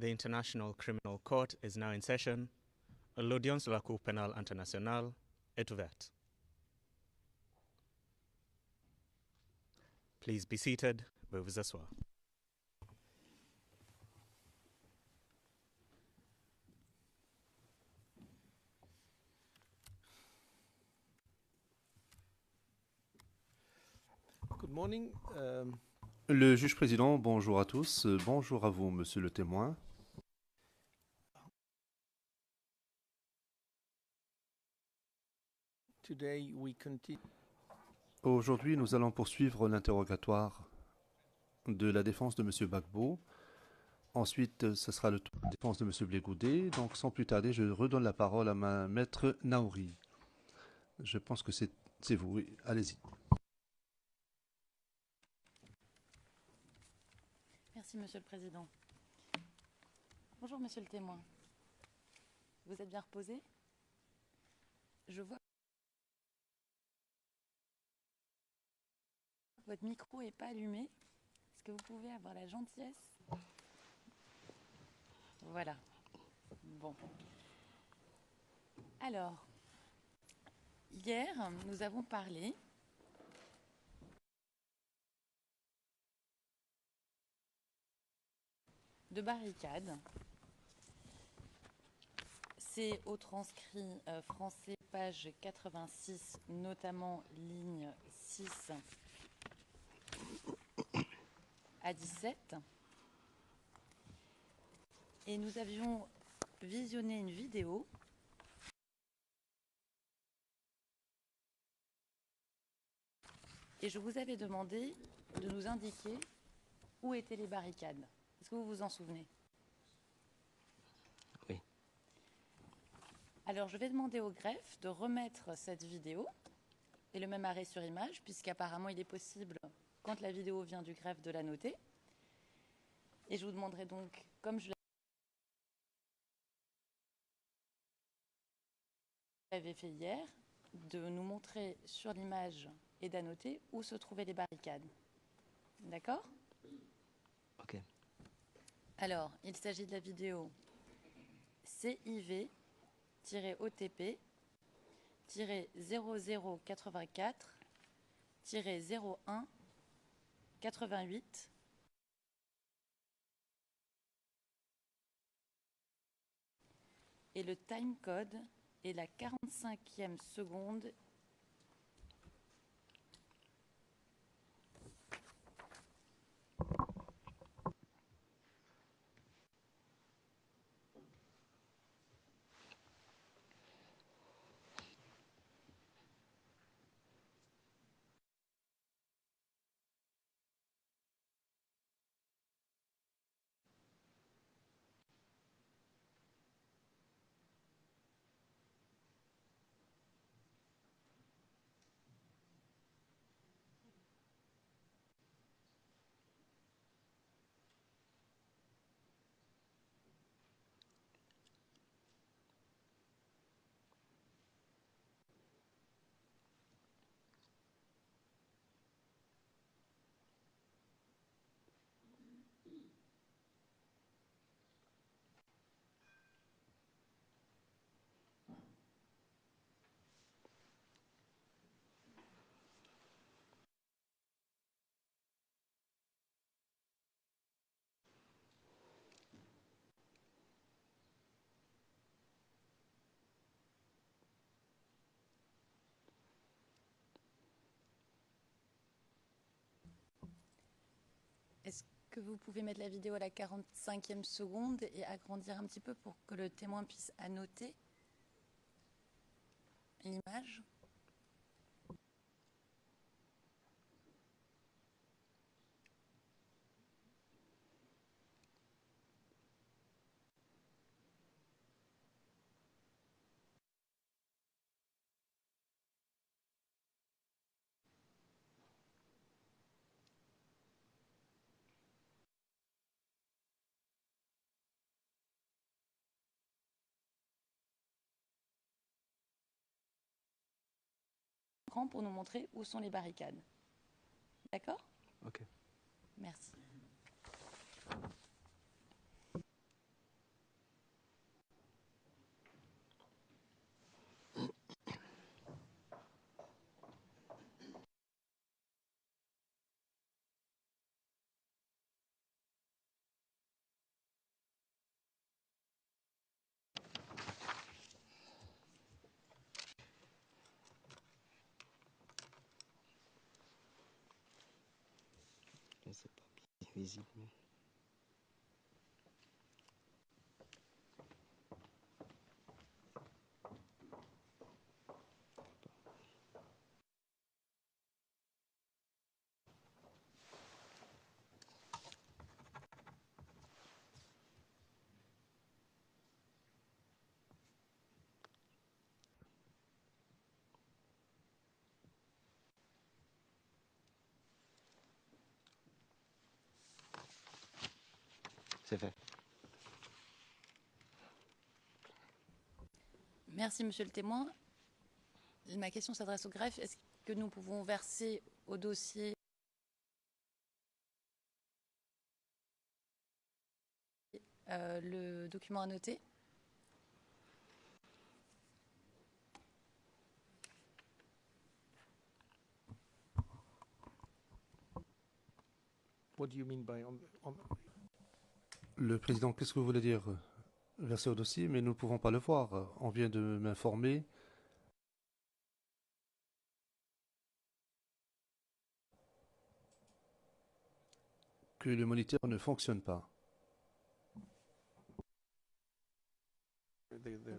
The International Criminal Court is now in session. L'audience de la Cour pénale internationale est ouverte. Please be seated. Veuillez vous asseoir. Good morning. Le juge président, bonjour à tous. Bonjour à vous, monsieur le témoin. Today we continue. Aujourd'hui, nous allons poursuivre l'interrogatoire de la défense de monsieur Gbagbo. Ensuite, ce sera le tour de défense de monsieur Blé-Goudé. Donc, sans plus tarder, je redonne la parole à ma maître Naouri. Je pense que c'est vous. Oui, allez-y. Merci, Monsieur le Président. Bonjour, Monsieur le témoin. Vous êtes bien reposé? Je vois que votre micro n'est pas allumé. Est-ce que vous pouvez avoir la gentillesse? Voilà. Bon. Alors, hier, nous avons parlé de barricades. C'est au transcrit français, page 86, notamment ligne 6 à 17. Et nous avions visionné une vidéo et je vous avais demandé de nous indiquer où étaient les barricades. Est-ce que vous vous en souvenez? Oui. Alors, je vais demander au greffe de remettre cette vidéo et le même arrêt sur image, puisqu'apparemment, il est possible, quand la vidéo vient du greffe, de la noter. Et je vous demanderai donc, comme je l'avais fait hier, de nous montrer sur l'image et d'annoter où se trouvaient les barricades. D'accord? Ok. Alors, il s'agit de la vidéo CIV-OTP-0084-01-88 et le timecode est la 45e seconde . Est-ce que vous pouvez mettre la vidéo à la 45e seconde et agrandir un petit peu pour que le témoin puisse annoter l'image ? Pour nous montrer où sont les barricades. D'accord? Ok. Merci. c'est pas bien visible. C'est fait. Merci, monsieur le témoin. Ma question s'adresse au greffe. Est-ce que nous pouvons verser au dossier le document à noter? What do you mean by Le président, qu'est-ce que vous voulez dire verser au dossier, mais nous ne pouvons pas le voir. On vient de m'informer que le moniteur ne fonctionne pas.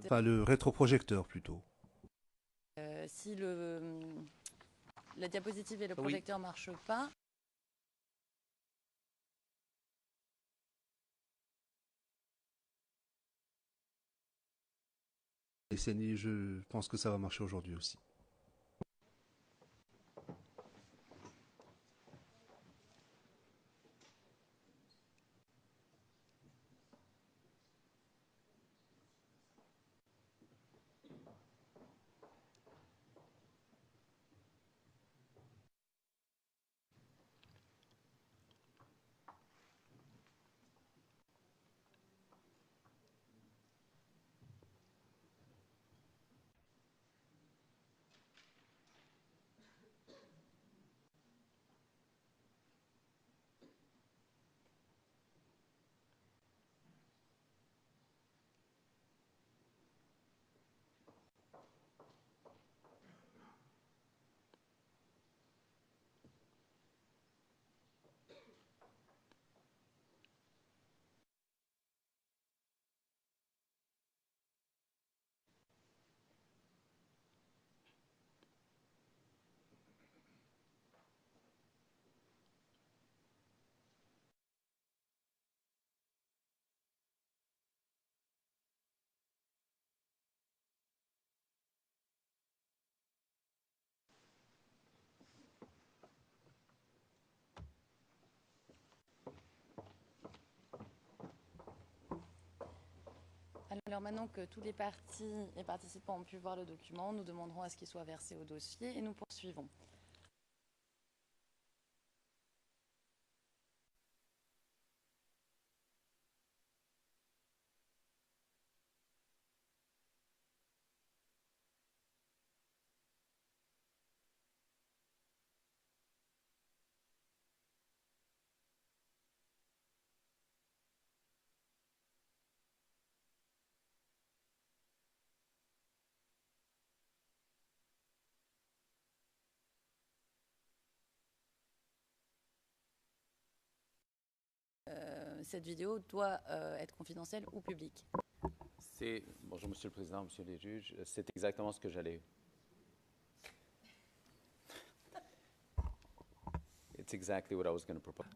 Enfin, le rétroprojecteur plutôt. Si la diapositive et le Oui. projecteur ne marchent pas, Décennie, je pense que ça va marcher aujourd'hui aussi. alors maintenant que tous les parties et participants ont pu voir le document, nous demanderons à ce qu'il soit versé au dossier et nous poursuivons. Cette vidéo doit être confidentielle ou publique. Bonjour, Monsieur le Président, Monsieur les juges. C'est exactement ce que j'allais... It's exactly what I was going to propose.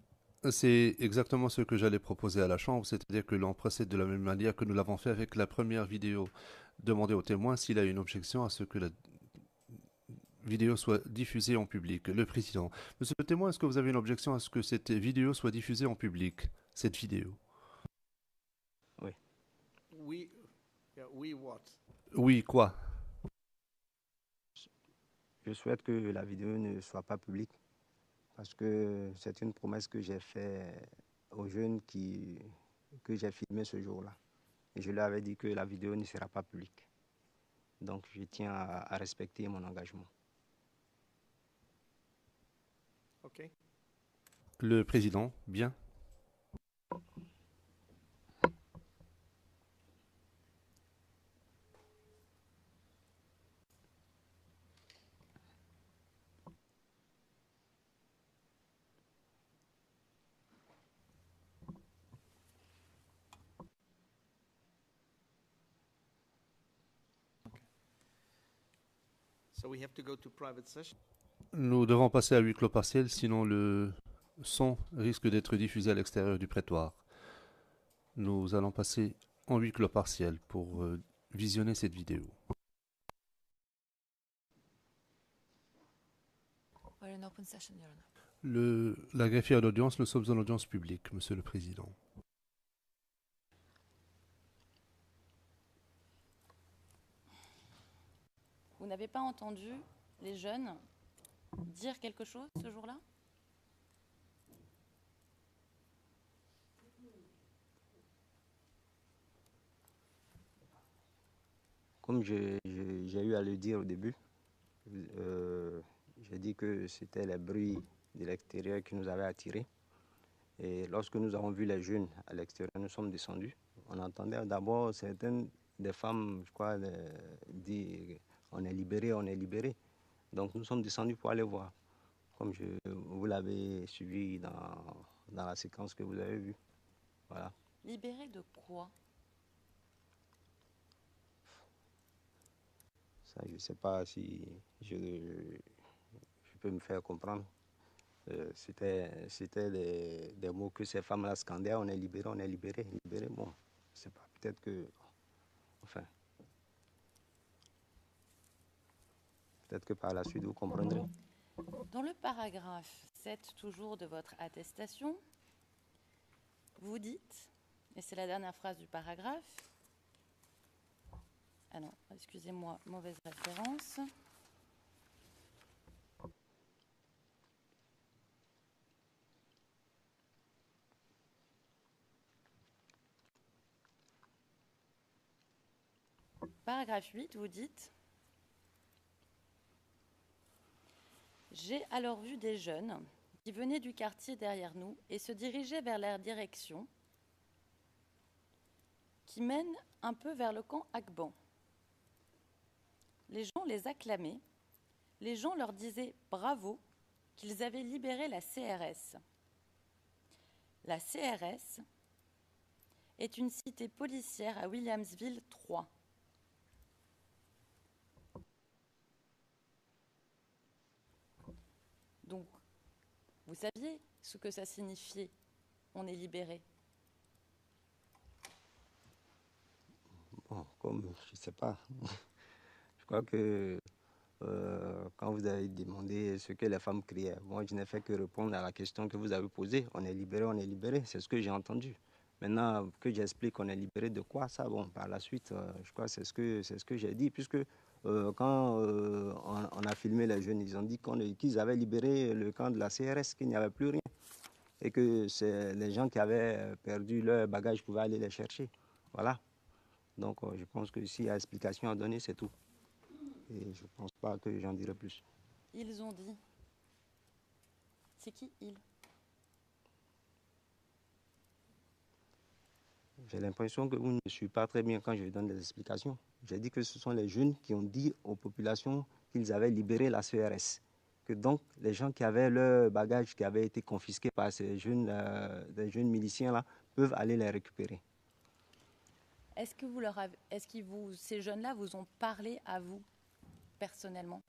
C'est exactement ce que j'allais proposer à la Chambre, c'est-à-dire que l'on procède de la même manière que nous l'avons fait avec la première vidéo. Demander au témoin s'il a une objection à ce que la vidéo soit diffusée en public. Le président. Monsieur le témoin, est-ce que vous avez une objection à ce que cette vidéo soit diffusée en public? Cette vidéo. we what? Oui, quoi? Je souhaite que la vidéo ne soit pas publique parce que c'est une promesse que j'ai faite aux jeunes que j'ai filmé ce jour-là. Et je leur avais dit que la vidéo ne sera pas publique. Donc je tiens à respecter mon engagement. OK. Le président, bien. So we have to go to private session. Nous devons passer à huis clos partiel, sinon le son risque d'être diffusé à l'extérieur du prétoire. Nous allons passer en huis clos partiel pour visionner cette vidéo. We're in open session, Your Honor. La greffière d'audience, nous sommes en audience publique, Monsieur le Président. Vous n'avez pas entendu les jeunes dire quelque chose ce jour-là? Comme j'ai eu à le dire au début, j'ai dit que c'était les bruits de l'extérieur qui nous avaient attirés. Et lorsque nous avons vu les jeunes à l'extérieur, nous sommes descendus. On entendait d'abord certaines des femmes, je crois, dire « on est libéré, on est libéré ». Donc nous sommes descendus pour aller voir, comme vous l'avez suivi dans la séquence que vous avez vue. Voilà. Libéré de quoi? Ça, je ne sais pas si je peux me faire comprendre. C'était des mots que ces femmes-là scandaient, on est libéré, libéré. Bon, je ne sais pas, peut-être que... Enfin... Peut-être que par la suite, vous comprendrez. Dans le paragraphe 7, toujours de votre attestation, vous dites, et c'est la dernière phrase du paragraphe, ah non, excusez-moi, mauvaise référence. Paragraphe 8, vous dites: j'ai alors vu des jeunes qui venaient du quartier derrière nous et se dirigeaient vers la direction qui mène un peu vers le camp Akban. Les gens les acclamaient, les gens leur disaient bravo qu'ils avaient libéré la CRS. La CRS est une cité policière à Williamsville 3. Donc, vous saviez ce que ça signifiait, on est libéré? Bon, comme, je ne sais pas. Je crois que quand vous avez demandé ce que les femmes criaient, moi je n'ai fait que répondre à la question que vous avez posée. On est libéré, c'est ce que j'ai entendu. Maintenant, que j'explique on est libéré de quoi, ça, bon, par la suite, je crois que c'est ce que j'ai dit, puisque quand on a filmé les jeunes, ils ont dit qu'ils avaient libéré le camp de la CRS, qu'il n'y avait plus rien. Et que les gens qui avaient perdu leur bagage pouvaient aller les chercher. Voilà. Donc je pense que s'il y a explication à donner, c'est tout. Et je ne pense pas que j'en dirai plus. Ils ont dit. C'est qui ils? J'ai l'impression que vous ne me suivez pas très bien quand je vous donne des explications. J'ai dit que ce sont les jeunes qui ont dit aux populations qu'ils avaient libéré la CRS. Que donc les gens qui avaient leur bagage qui avait été confisqué par ces jeunes, des jeunes miliciens-là peuvent aller les récupérer. Est-ce que ces jeunes-là vous ont parlé à vous, personnellement?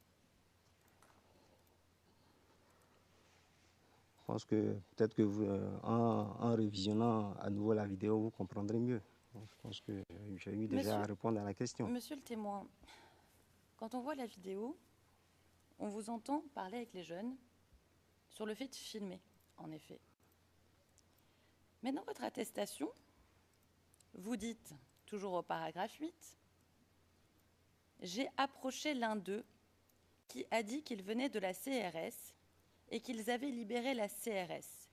Je pense que peut-être que vous, en revisionnant à nouveau la vidéo, vous comprendrez mieux. Je pense que j'ai eu déjà à répondre à la question. Monsieur le témoin, quand on voit la vidéo, on vous entend parler avec les jeunes sur le fait de filmer, en effet. Mais dans votre attestation, vous dites, toujours au paragraphe 8, « J'ai approché l'un d'eux qui a dit qu'il venait de la CRS et qu'ils avaient libéré la CRS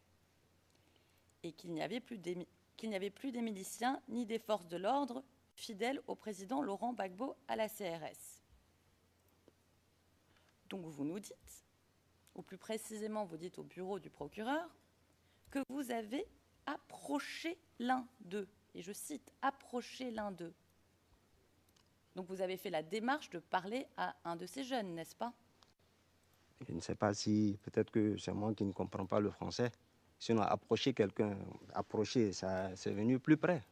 et qu'il n'y avait plus des miliciens ni des forces de l'ordre fidèles au président Laurent Gbagbo à la CRS. » Donc vous nous dites, ou plus précisément vous dites au bureau du procureur, que vous avez approché l'un d'eux. Et je cite, approcher l'un d'eux. Donc vous avez fait la démarche de parler à un de ces jeunes, n'est-ce pas? Je ne sais pas si, peut-être que c'est moi qui ne comprends pas le français. Sinon, approcher quelqu'un, approcher, ça, c'est venu plus près.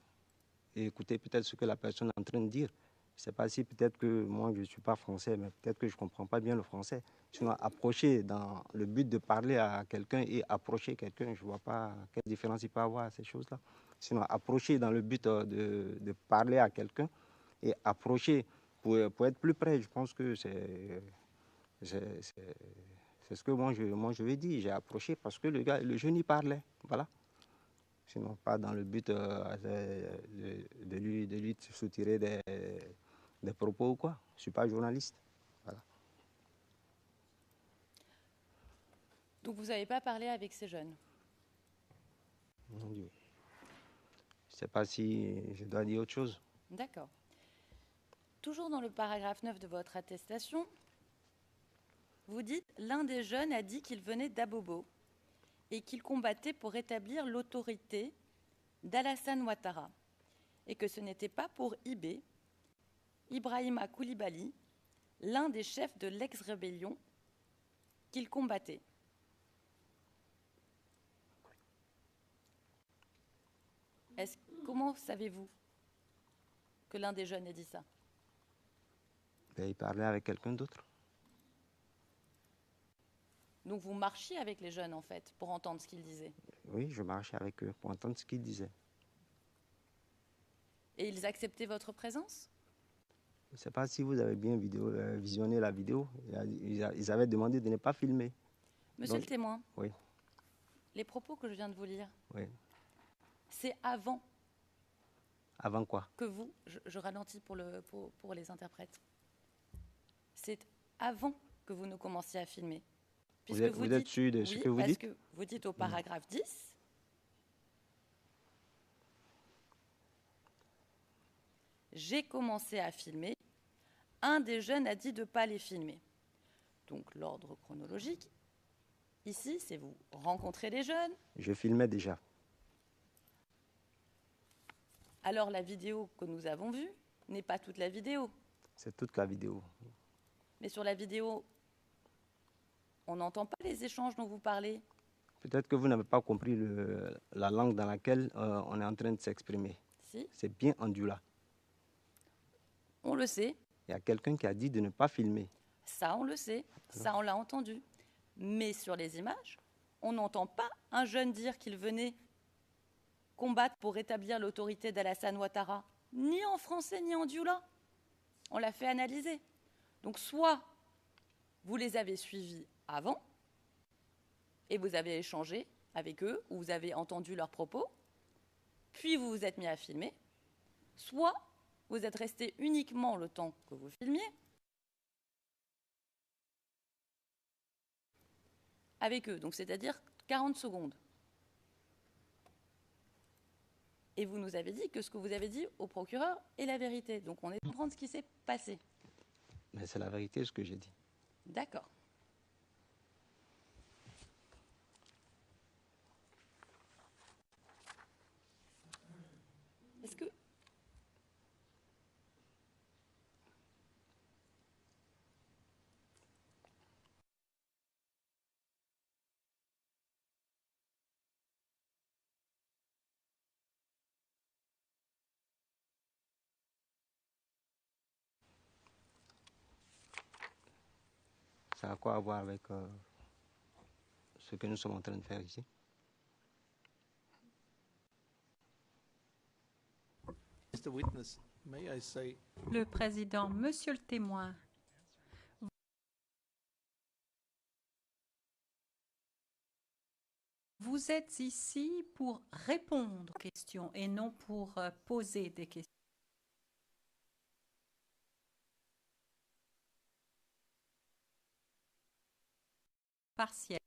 Et écouter peut-être ce que la personne est en train de dire. Je ne sais pas si peut-être que moi, je ne suis pas français, mais peut-être que je ne comprends pas bien le français. Sinon, approcher dans le but de parler à quelqu'un et approcher quelqu'un, je ne vois pas quelle différence il peut y avoir à ces choses-là. Sinon, approcher dans le but de parler à quelqu'un et approcher pour être plus près, je pense que c'est ce que moi je vais dire. J'ai approché parce que le jeune y parlait. Voilà. Sinon, pas dans le but de lui soutirer des propos ou quoi. Je ne suis pas journaliste. Voilà. Donc vous n'avez pas parlé avec ces jeunes? Mon Dieu. Je ne sais pas si je dois dire autre chose. D'accord. Toujours dans le paragraphe 9 de votre attestation, vous dites « L'un des jeunes a dit qu'il venait d'Abobo et qu'il combattait pour rétablir l'autorité d'Alassane Ouattara et que ce n'était pas pour IB, Ibrahima Koulibaly, l'un des chefs de l'ex-rébellion, qu'il combattait. » Comment savez-vous que l'un des jeunes ait dit ça? Il parlait avec quelqu'un d'autre. Donc vous marchiez avec les jeunes, en fait, pour entendre ce qu'ils disaient? Oui, je marchais avec eux pour entendre ce qu'ils disaient. Et ils acceptaient votre présence? Je ne sais pas si vous avez bien visionné la vidéo. Ils avaient demandé de ne pas filmer. Monsieur le témoin, oui. Les propos que je viens de vous lire, oui. C'est avant. Avant quoi? Que vous, je ralentis pour les interprètes. C'est avant que vous ne commenciez à filmer. Vous êtes sûr de ce que vous dites? Parce que vous dites au paragraphe 10, j'ai commencé à filmer, un des jeunes a dit de ne pas les filmer. Donc l'ordre chronologique, ici, c'est vous rencontrez les jeunes. Je filmais déjà. Alors la vidéo que nous avons vue n'est pas toute la vidéo. C'est toute la vidéo. Mais sur la vidéo, on n'entend pas les échanges dont vous parlez. Peut-être que vous n'avez pas compris la langue dans laquelle on est en train de s'exprimer. Si. C'est bien en Dioula. On le sait. Il y a quelqu'un qui a dit de ne pas filmer. Ça, on le sait. Ça, on l'a entendu. Mais sur les images, on n'entend pas un jeune dire qu'il venait combattre pour rétablir l'autorité d'Alassane Ouattara, ni en français, ni en dioula. On l'a fait analyser. Donc soit vous les avez suivis avant, et vous avez échangé avec eux, ou vous avez entendu leurs propos, puis vous vous êtes mis à filmer, soit vous êtes resté uniquement le temps que vous filmiez avec eux, donc c'est-à-dire 40 secondes. Et vous nous avez dit que ce que vous avez dit au procureur est la vérité. Donc on est en train de ce qui s'est passé. Mais c'est la vérité ce que j'ai dit. D'accord. Est-ce que... Ça a quoi à voir avec ce que nous sommes en train de faire ici? Mr. Witness, may I say... Le président, monsieur le témoin, vous êtes ici pour répondre aux questions et non pour poser des questions. Partielles.